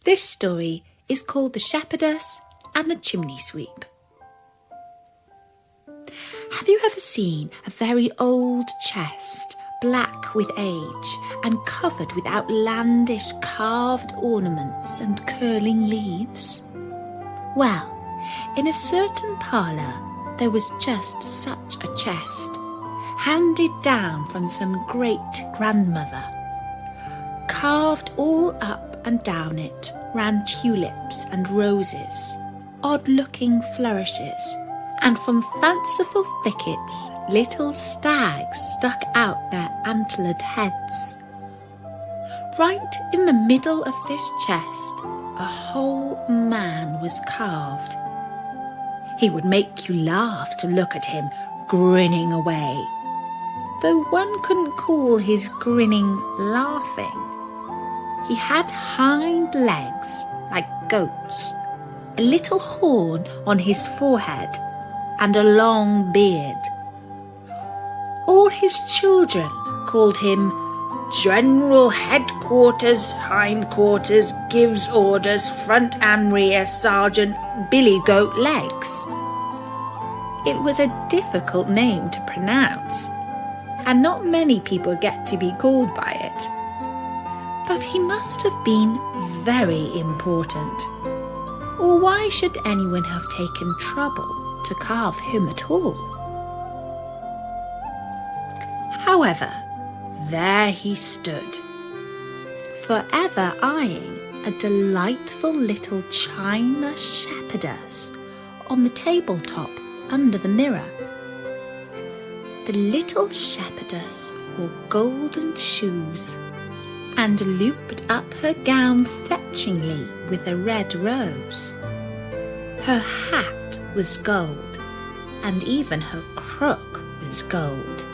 This story is called The Shepherdess and the Chimney Sweep. Have you ever seen a very old chest, black with age and covered with outlandish carved ornaments and curling leaves? Well, in a certain parlour there was just such a chest, handed down from some great-grandmother. Carved all up and down it ran tulips and roses, odd-looking flourishes, and from fanciful thickets little stags stuck out their antlered heads. Right in the middle of this chest, a whole man was carved. He would make you laugh to look at him grinning away, though one couldn't call his grinning laughing. He had hind legs like goats, a little horn on his forehead, and a long beard. All his children called him General Headquarters, Hindquarters, Gives Orders, Front and Rear Sergeant, Billy Goat Legs. It was a difficult name to pronounce, and not many people get to be called by it. But he must have been very important, or why should anyone have taken trouble to carve him at all? However, there he stood, forever eyeing a delightful little china shepherdess on the tabletop under the mirror. The little shepherdess wore golden shoes and looped up her gown fetchingly with a red rose. Her hat was gold, and even her crook was gold.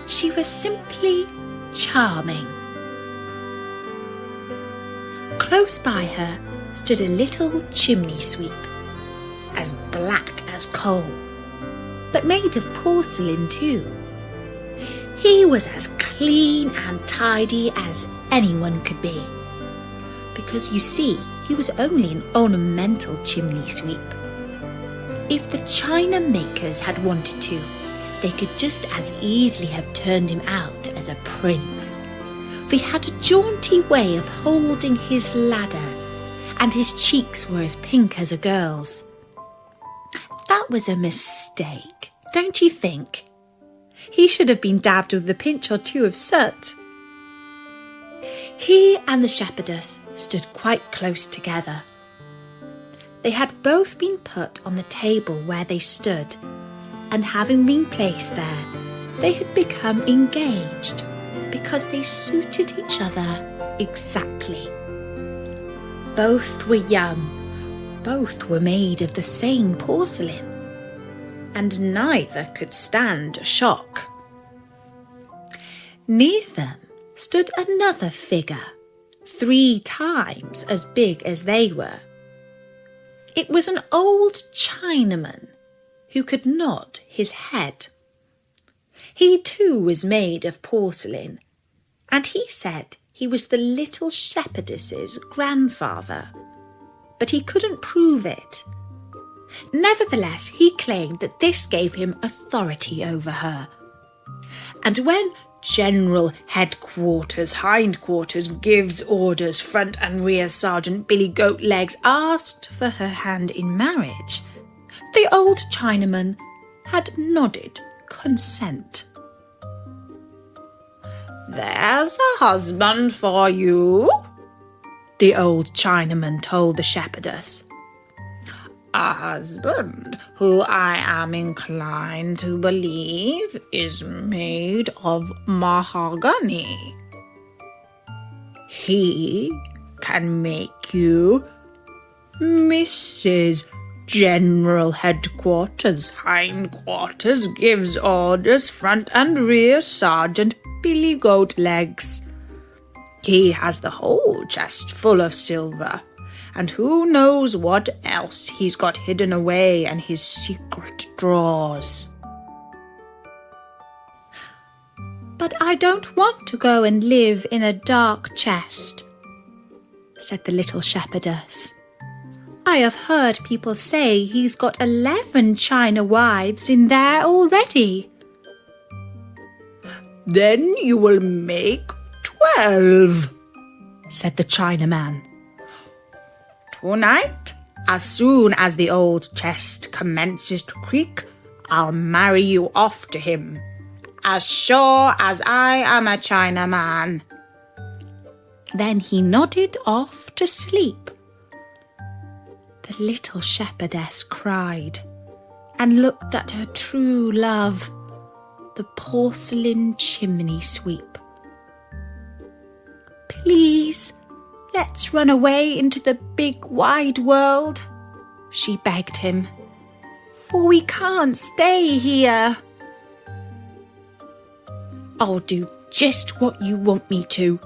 She was simply charming. Close by her stood a little chimney sweep, as black as coal, but made of porcelain too. He was as clean and tidy as anyone could be, because you see, he was only an ornamental chimney sweep. If the china makers had wanted to, they could just as easily have turned him out as a prince, for he had a jaunty way of holding his ladder, and his cheeks were as pink as a girl's. That was a mistake, don't you think? He should have been dabbed with a pinch or two of soot. He and the shepherdess stood quite close together. They had both been put on the table where they stood, and having been placed there, they had become engaged because they suited each other exactly. Both were young, both were made of the same porcelain, and neither could stand a shock. Near them stood another figure, 3 times as big as they were. It was an old Chinaman who could nod his head. He too was made of porcelain, and he said he was the little shepherdess's grandfather, but he couldn't prove it. Nevertheless, he claimed that this gave him authority over her. And when General Headquarters, Hindquarters, Gives Orders, Front and Rear Sergeant Billy Goat Legs asked for her hand in marriage, the old Chinaman had nodded consent. "There's a husband for you," the old Chinaman told the shepherdess. "A husband who I am inclined to believe is made of mahogany. He can make you Mrs. General Headquarters, Hindquarters, Gives Orders, Front and Rear Sergeant Billy Goat Legs. He has the whole chest full of silver, and who knows what else he's got hidden away in his secret drawers." "But I don't want to go and live in a dark chest," said the little shepherdess. "I have heard people say he's got 11 China wives in there already." "Then you will make 12, said the Chinaman. "Tonight, as soon as the old chest commences to creak, I'll marry you off to him, as sure as I am a Chinaman." Then he nodded off to sleep. The little shepherdess cried and looked at her true love, the porcelain chimney sweep. "Please, let's run away into the big wide world," she begged him, "for we can't stay here." "I'll do just what you want me to,"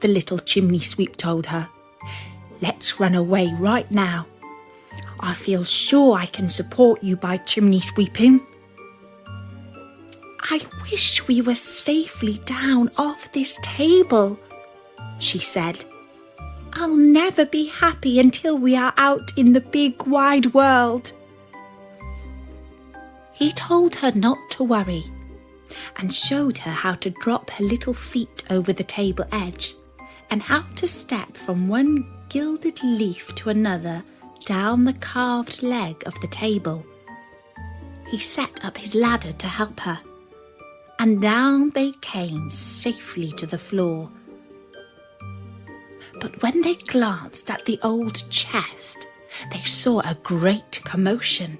the little chimney sweep told her. "Let's run away right now. I feel sure I can support you by chimney sweeping." "I wish we were safely down off this table," she said. "I'll never be happy until we are out in the big wide world." He told her not to worry and showed her how to drop her little feet over the table edge and how to step from one gilded leaf to another down the carved leg of the table. He set up his ladder to help her, and down they came safely to the floor. But when they glanced at the old chest, they saw a great commotion.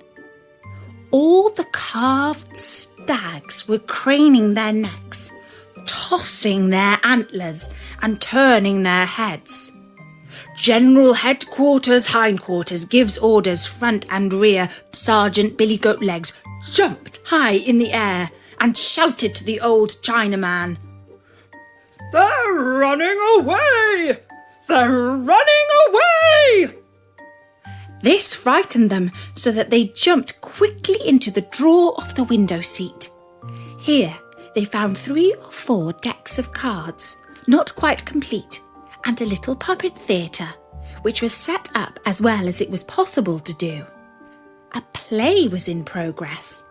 All the carved stags were craning their necks, tossing their antlers and turning their heads. "General Headquarters Hindquarters gives orders front and rear." Sergeant Billy Goatlegs jumped high in the air and shouted to the old Chinaman, "They're running away! They're running away!" This frightened them so that they jumped quickly into the drawer of the window seat. Here they found 3 or 4 decks of cards, not quite complete, and a little puppet theatre, which was set up as well as it was possible to do. A play was in progress,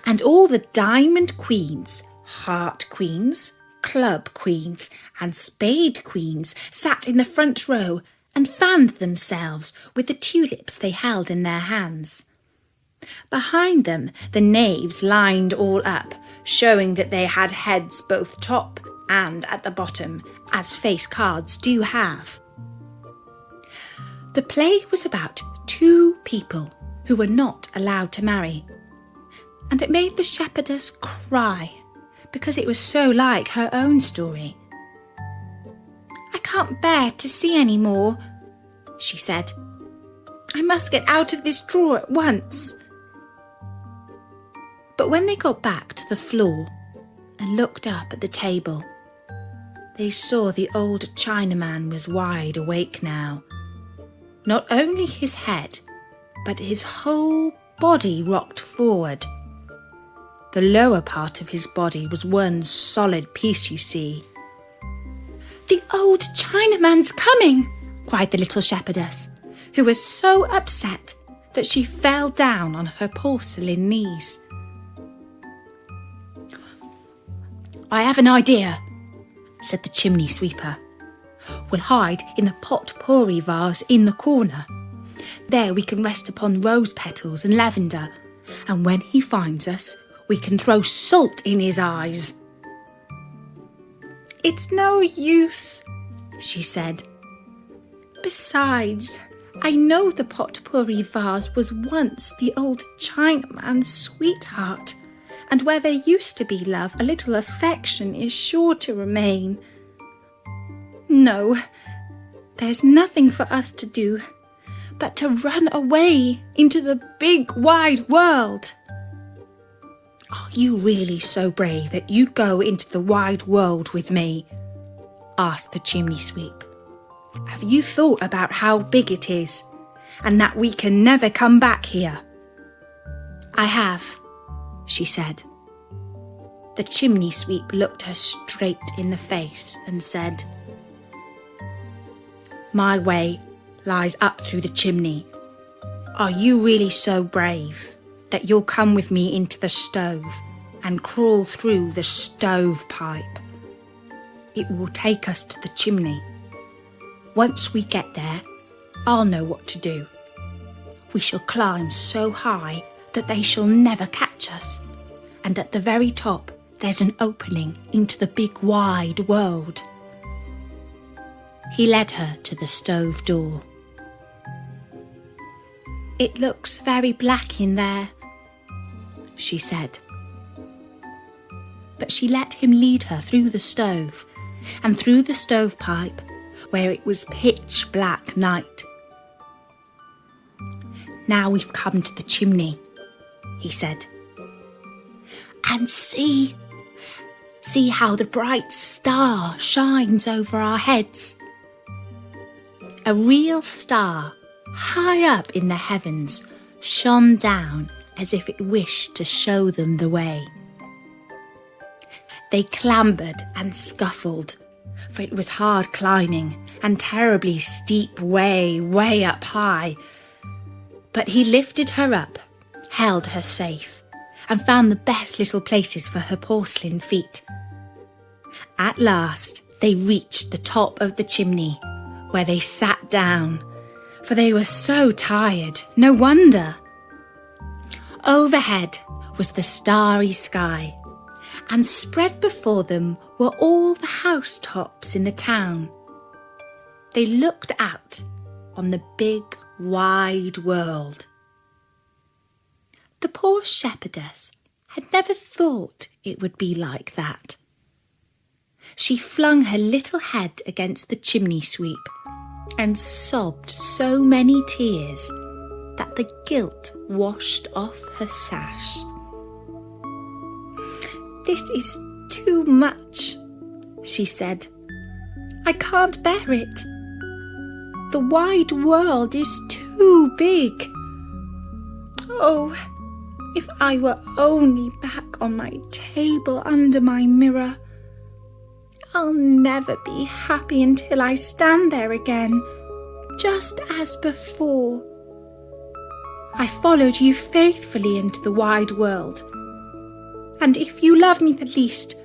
and all the diamond queens, heart queens, club queens, and spade queens sat in the front row and fanned themselves with the tulips they held in their hands. Behind them, the knaves lined all up, showing that they had heads both top and at the bottom, as face cards do have. The play was about 2 people who were not allowed to marry, and it made the shepherdess cry because it was so like her own story. "I can't bear to see any more," she said. "I must get out of this drawer at once." But when they got back to the floor and looked up at the table, they saw the old Chinaman was wide awake now. Not only his head, but his whole body rocked forward. The lower part of his body was one solid piece, you see. "The old Chinaman's coming!" cried the little shepherdess, who was so upset that she fell down on her porcelain knees. "I have an idea," said the chimney sweeper. "We'll hide in the potpourri vase in the corner. There we can rest upon rose petals and lavender, and when he finds us, we can throw salt in his eyes." "It's no use," she said. "Besides, I know the potpourri vase was once the old Chinaman's sweetheart, and where there used to be love, a little affection is sure to remain. No, there's nothing for us to do but to run away into the big wide world." "Are you really so brave that you'd go into the wide world with me?" asked the chimney sweep. "Have you thought about how big it is, and that we can never come back here?" "I have," she said. The chimney sweep looked her straight in the face and said, My way lies up through the chimney. Are you really so brave that you'll come with me into the stove and crawl through the stovepipe? It will take us to the chimney. Once we get there, I'll know what to do. We shall climb so high that they shall never catch us, and at the very top there's an opening into the big wide world. He led her to the stove door. It looks very black in there, she said. But she let him lead her through the stove and through the stovepipe where it was pitch black night. Now we've come to the chimney, he said. And see how the bright star shines over our heads. A real star, high up in the heavens, shone down as if it wished to show them the way. They clambered and scuffled, for it was hard climbing and terribly steep way up high. But he lifted her up, held her safe, and found the best little places for her porcelain feet. At last they reached the top of the chimney, where they sat down, for they were so tired, no wonder. Overhead was the starry sky, and spread before them were all the housetops in the town. They looked out on the big, wide world. The poor shepherdess had never thought it would be like that. She flung her little head against the chimney sweep and sobbed so many tears that the gilt washed off her sash. "This is too much," she said. "I can't bear it. The wide world is too big. Oh, if I were only back on my table under my mirror. I'll never be happy until I stand there again, just as before. I followed you faithfully into the wide world, and if you love me the least,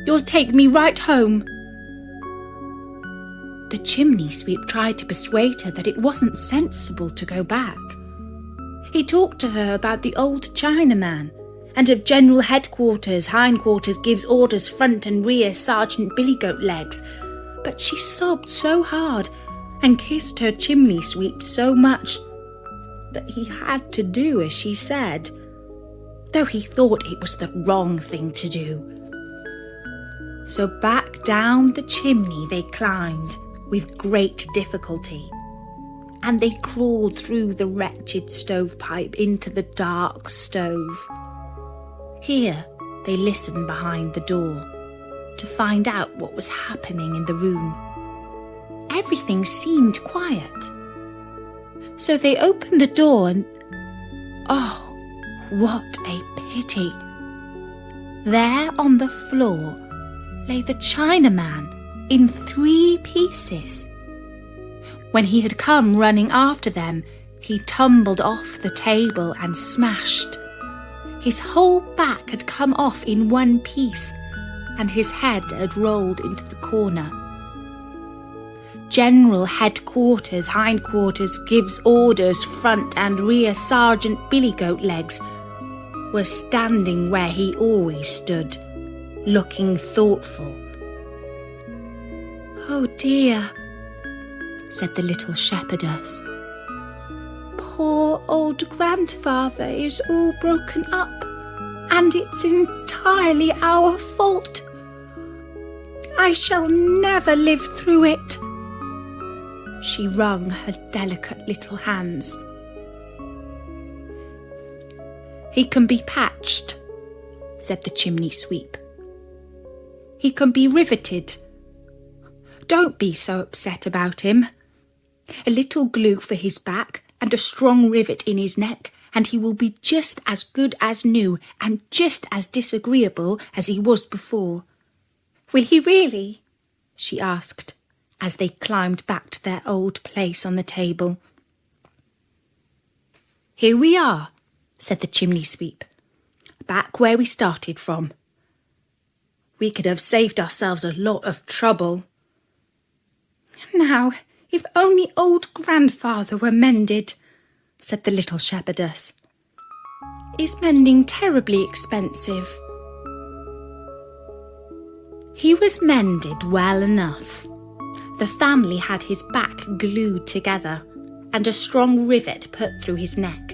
you'll take me right home." The chimney sweep tried to persuade her that it wasn't sensible to go back. He talked to her about the old Chinaman, and of General Headquarters, Hindquarters gives orders front and rear, Sergeant Billygoat Legs, but she sobbed so hard and kissed her chimney sweep so much that he had to do as she said, though he thought it was the wrong thing to do. So back down the chimney they climbed with great difficulty, and they crawled through the wretched stovepipe into the dark stove. Here they listened behind the door to find out what was happening in the room. Everything seemed quiet. So they opened the door and, oh, what a pity! There on the floor lay the Chinaman in 3 pieces. When he had come running after them, he tumbled off the table and smashed. His whole back had come off in 1 piece, and his head had rolled into the corner. General Headquarters, Hindquarters gives orders front and rear, Sergeant Billygoat Legs were standing where he always stood, looking thoughtful. "Oh dear," said the little shepherdess. "Poor old grandfather is all broken up, and it's entirely our fault. I shall never live through it." She wrung her delicate little hands. "He can be patched," said the chimney sweep. "He can be riveted. Don't be so upset about him. A little glue for his back and a strong rivet in his neck, and he will be just as good as new and just as disagreeable as he was before." "Will he really?" she asked, as they climbed back to their old place on the table. "Here we are," said the Chimney Sweep, "back where we started from. We could have saved ourselves a lot of trouble." "Now, if only old grandfather were mended," said the little shepherdess. "Is mending terribly expensive?" He was mended well enough. The family had his back glued together and a strong rivet put through his neck.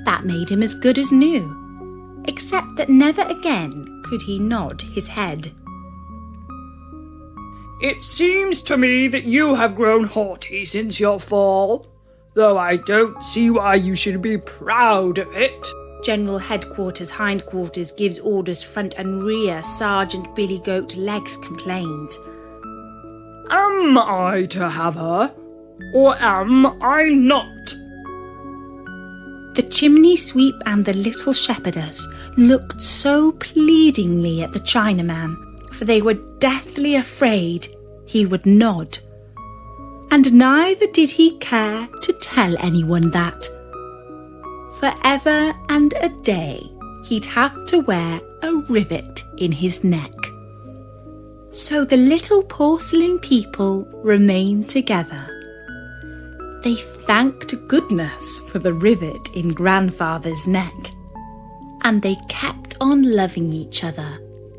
That made him as good as new, except that never again could he nod his head. "It seems to me that you have grown haughty since your fall, though I don't see why you should be proud of it." General Headquarters Hindquarters gives orders front and rear, Sergeant Billy Goat Legs complained. "Am I to have her, or am I not?" The Chimney Sweep and the little shepherdess looked so pleadingly at the Chinaman, for they were deathly afraid he would nod. And neither did he care to tell anyone that. Forever and a day he'd have to wear a rivet in his neck. So the little porcelain people remained together. They thanked goodness for the rivet in grandfather's neck, and they kept on loving each other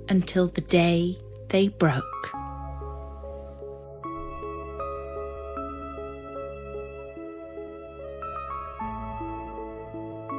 until the day they broke.